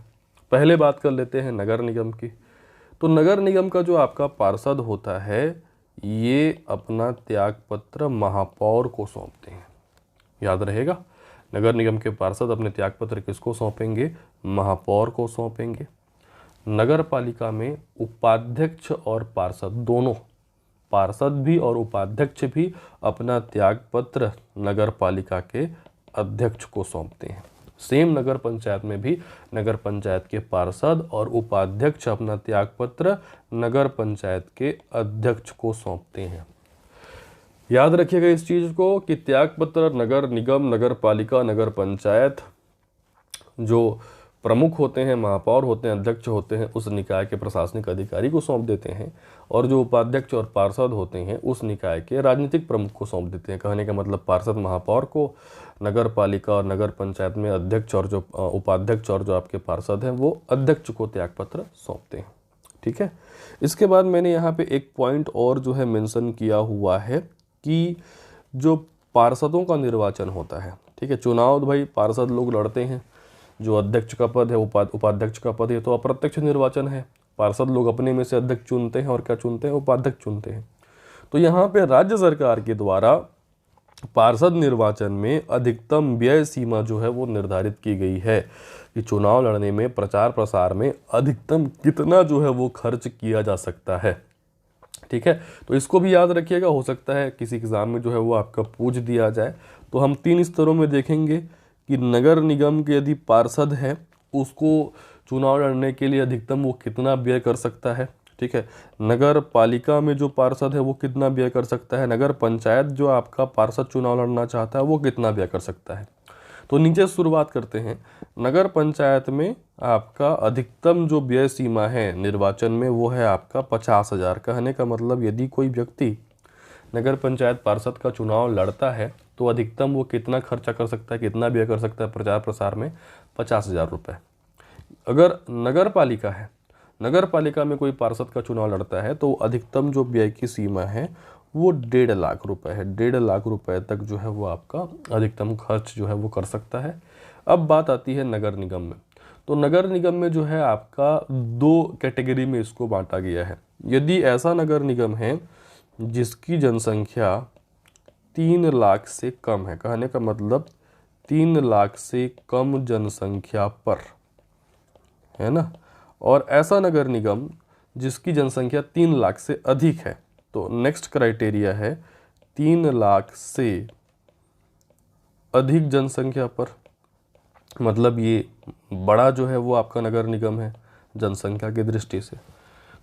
पहले बात कर लेते हैं नगर निगम की। तो नगर निगम का जो आपका पार्षद होता है, ये अपना त्यागपत्र महापौर को सौंपते हैं। याद रहेगा, नगर निगम के पार्षद अपने त्यागपत्र किसको सौंपेंगे? महापौर को सौंपेंगे। नगर पालिका में उपाध्यक्ष और पार्षद दोनों, पार्षद भी और उपाध्यक्ष भी अपना त्यागपत्र नगर पालिका के अध्यक्ष को सौंपते हैं। सेम नगर पंचायत में भी नगर पंचायत के पार्षद और उपाध्यक्ष अपना त्यागपत्र नगर पंचायत के अध्यक्ष को सौंपते हैं। याद रखिएगा इस चीज को कि त्यागपत्र नगर निगम, नगर पालिका, नगर पंचायत जो प्रमुख होते हैं, महापौर होते हैं, अध्यक्ष होते हैं, उस निकाय के प्रशासनिक अधिकारी को सौंप देते हैं, और जो उपाध्यक्ष और पार्षद होते हैं उस निकाय के राजनीतिक प्रमुख को सौंप देते हैं। कहने का मतलब पार्षद महापौर को, नगर पालिका और नगर पंचायत में अध्यक्ष और जो उपाध्यक्ष और जो आपके पार्षद हैं वो अध्यक्ष को त्यागपत्र सौंपते हैं। ठीक है। इसके बाद मैंने यहाँ पे एक पॉइंट और जो है मेंशन किया हुआ है कि जो पार्षदों का निर्वाचन होता है, ठीक है, चुनाव तो भाई पार्षद लोग लड़ते हैं, जो अध्यक्ष का पद है, उपाध्यक्ष का पद है तो अप्रत्यक्ष निर्वाचन है। पार्षद लोग अपने में से अध्यक्ष चुनते हैं और क्या चुनते हैं? उपाध्यक्ष चुनते हैं। तो यहाँ पे राज्य सरकार के द्वारा पार्षद निर्वाचन में अधिकतम व्यय सीमा जो है वो निर्धारित की गई है कि चुनाव लड़ने में, प्रचार प्रसार में अधिकतम कितना जो है वो खर्च किया जा सकता है। ठीक है, तो इसको भी याद रखिएगा। हो सकता है किसी एग्जाम में जो है वो आपका पूछ दिया जाए। तो हम 3 स्तरों में देखेंगे कि नगर निगम के यदि पार्षद है उसको चुनाव लड़ने के लिए अधिकतम वो कितना व्यय कर सकता है। ठीक है, नगर पालिका में जो पार्षद है वो कितना व्यय कर सकता है, नगर पंचायत जो आपका पार्षद चुनाव लड़ना चाहता है वो कितना व्यय कर सकता है। तो नीचे शुरुआत करते हैं। नगर पंचायत में आपका अधिकतम जो व्यय सीमा है निर्वाचन में वो है आपका 50,000। कहने का मतलब यदि कोई व्यक्ति नगर पंचायत पार्षद का चुनाव लड़ता है तो अधिकतम वो कितना खर्चा कर सकता है, कितना व्यय कर सकता है प्रचार प्रसार में? 50,000 रुपये। अगर नगर पालिका है, नगर पालिका में कोई पार्षद का चुनाव लड़ता है तो अधिकतम जो व्यय की सीमा है वो 1.5 लाख रुपए है। 1.5 लाख रुपए तक जो है वो आपका अधिकतम खर्च जो है वो कर सकता है। अब बात आती है नगर निगम में। तो नगर निगम में जो है आपका 2 कैटेगरी में इसको बांटा गया है। यदि ऐसा नगर निगम है जिसकी जनसंख्या 3 लाख से कम है, कहने का मतलब 3 लाख से कम जनसंख्या पर, है ना, और ऐसा नगर निगम जिसकी जनसंख्या 3 लाख से अधिक है, तो नेक्स्ट क्राइटेरिया है 3 लाख से अधिक जनसंख्या पर, मतलब ये बड़ा जो है वो आपका नगर निगम है जनसंख्या की दृष्टि से।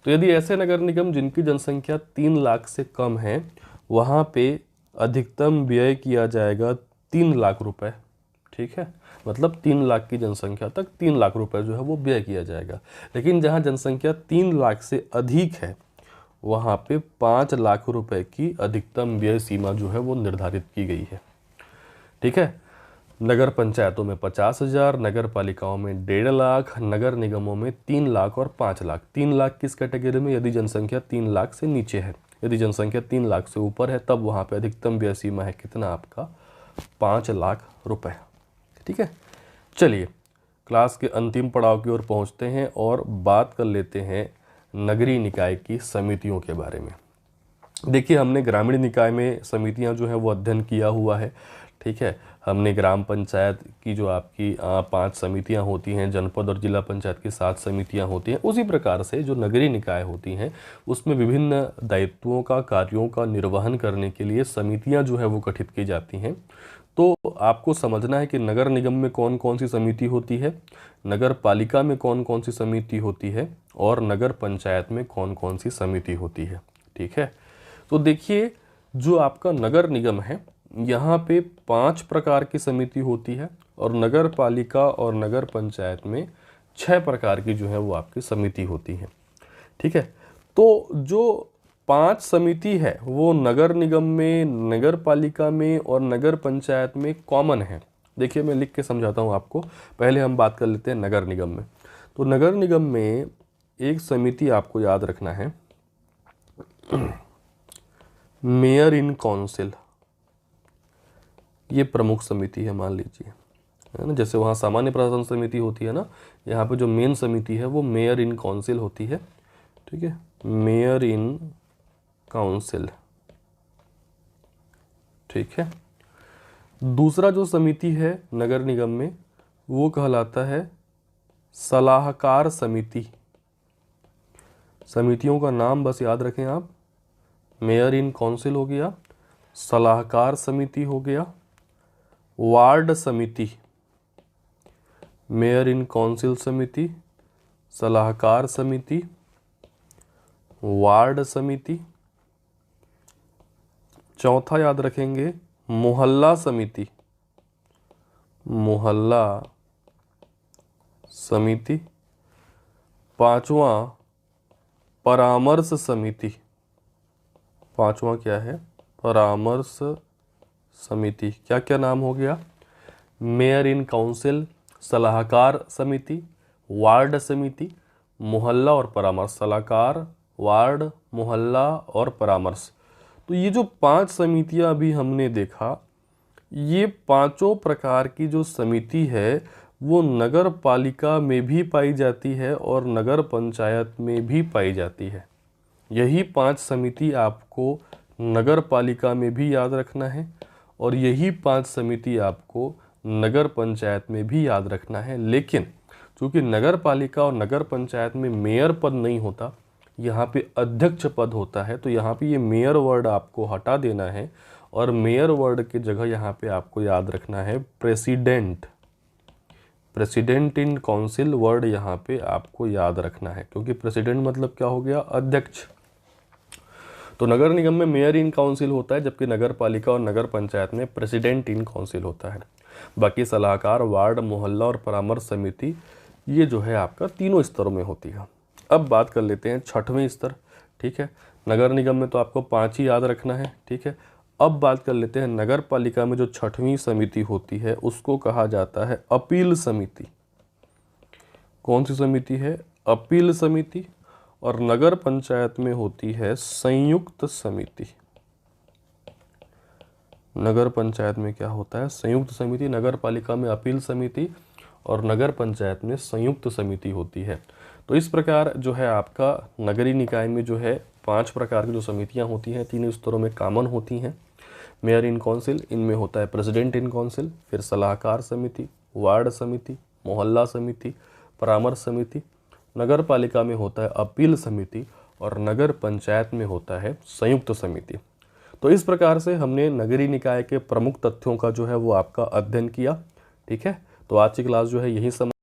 तो यदि ऐसे नगर निगम जिनकी जनसंख्या 3 लाख से कम है, वहाँ पे अधिकतम व्यय किया जाएगा 3 लाख रुपए। ठीक है, मतलब 3 लाख की जनसंख्या तक 3 लाख रुपए जो है वो व्यय किया जाएगा। लेकिन जहाँ जनसंख्या 3 लाख से अधिक है वहाँ पे 5 लाख रुपए की अधिकतम व्यय सीमा जो है वो निर्धारित की गई है। ठीक है, नगर पंचायतों में 50,000, नगर पालिकाओं में 1.5 लाख, नगर निगमों में 3 लाख और 5 लाख। 3 लाख किस कैटेगरी में? यदि जनसंख्या 3 लाख से नीचे है। यदि जनसंख्या 3 लाख से ऊपर है तब वहाँ पे अधिकतम व्यय सीमा है कितना आपका? 5 लाख रुपए। ठीक है, चलिए क्लास के अंतिम पड़ाव की ओर पहुँचते हैं और बात कर लेते हैं नगरीय निकाय की समितियों के बारे में। देखिए, हमने ग्रामीण निकाय में समितियां जो है वो अध्ययन किया हुआ है। ठीक है, हमने ग्राम पंचायत की जो आपकी 5 समितियां होती हैं, जनपद और जिला पंचायत की 7 समितियां होती हैं, उसी प्रकार से जो नगरीय निकाय होती हैं उसमें विभिन्न दायित्वों का, कार्यों का निर्वहन करने के लिए समितियां जो है वो गठित की जाती हैं। तो आपको समझना है कि नगर निगम में कौन कौन सी समिति होती है, नगर पालिका में कौन कौन सी समिति होती है और नगर पंचायत में कौन कौन सी समिति होती है। ठीक है, तो देखिए जो आपका नगर निगम है यहाँ पे 5 प्रकार की समिति होती है और नगर पालिका और नगर पंचायत में 6 प्रकार की जो है वो आपकी समिति होती है। ठीक है, तो जो 5 समिति है वो नगर निगम में, नगर पालिका में और नगर पंचायत में कॉमन है। देखिए मैं लिख के समझाता हूँ आपको। पहले हम बात कर लेते हैं नगर निगम में। तो नगर निगम में एक समिति आपको याद रखना है, मेयर इन काउंसिल। ये प्रमुख समिति है, मान लीजिए, है ना। जैसे वहाँ सामान्य प्रशासन समिति होती है ना, यहाँ पे जो मेन समिति है वो मेयर इन काउंसिल होती है। ठीक है, मेयर इन काउंसिल। ठीक है, दूसरा जो समिति है नगर निगम में वो कहलाता है सलाहकार समिति। समितियों का नाम बस याद रखें आप, मेयर इन काउंसिल हो गया, सलाहकार समिति हो गया, वार्ड समिति, मेयर इन काउंसिल समिति, सलाहकार समिति, वार्ड समिति। चौथा याद रखेंगे मोहल्ला समिति, मोहल्ला समिति। पांचवा परामर्श समिति। पांचवा क्या है? परामर्श समिति। क्या क्या नाम हो गया? मेयर इन काउंसिल, सलाहकार समिति, वार्ड समिति, मोहल्ला और परामर्श। सलाहकार, वार्ड, मोहल्ला और परामर्श। तो ये जो 5 समितियां अभी हमने देखा, ये पांचों प्रकार की जो समिति है वो नगर पालिका में भी पाई जाती है और नगर पंचायत में भी पाई जाती है। यही 5 समिति आपको नगर पालिका में भी याद रखना है और यही 5 समिति आपको नगर पंचायत में भी याद रखना है। लेकिन चूंकि नगर पालिका और नगर पंचायत में मेयर पद नहीं होता, यहाँ पे अध्यक्ष पद होता है, तो यहाँ पे ये मेयर वर्ड आपको हटा देना है और मेयर वर्ड की जगह यहाँ पे आपको याद रखना है president. President in council word यहाँ पे आपको याद रखना है, क्योंकि प्रेसिडेंट मतलब क्या हो गया? अध्यक्ष। तो नगर निगम में मेयर इन काउंसिल होता है, जबकि नगर पालिका और नगर पंचायत में प्रेसिडेंट इन काउंसिल होता है। बाकी सलाहकार, वार्ड, मोहल्ला और परामर्श समिति ये जो है आपका तीनों स्तरों में होती है। अब बात कर लेते हैं 6वें स्तर। ठीक है, नगर निगम में तो आपको 5 ही याद रखना है। ठीक है, अब बात कर लेते हैं नगर पालिका में जो 6वीं समिति होती है उसको कहा जाता है अपील समिति। कौन सी समिति है? अपील समिति। और नगर पंचायत में होती है संयुक्त समिति। नगर पंचायत में क्या होता है? संयुक्त समिति। नगर पालिका में अपील समिति और नगर पंचायत में संयुक्त समिति होती है। तो इस प्रकार जो है आपका नगरीय निकाय में जो है 5 प्रकार की जो समितियां होती हैं, 3 स्तरों में कॉमन होती हैं। मेयर इन काउंसिल, इनमें होता है प्रेसिडेंट इन काउंसिल, फिर सलाहकार समिति, वार्ड समिति, मोहल्ला समिति, परामर्श समिति। नगर पालिका में होता है अपील समिति और नगर पंचायत में होता है संयुक्त समिति। तो इस प्रकार से हमने नगरीय निकाय के प्रमुख तथ्यों का जो है वो आपका अध्ययन किया। ठीक है, तो आज की क्लास जो है यही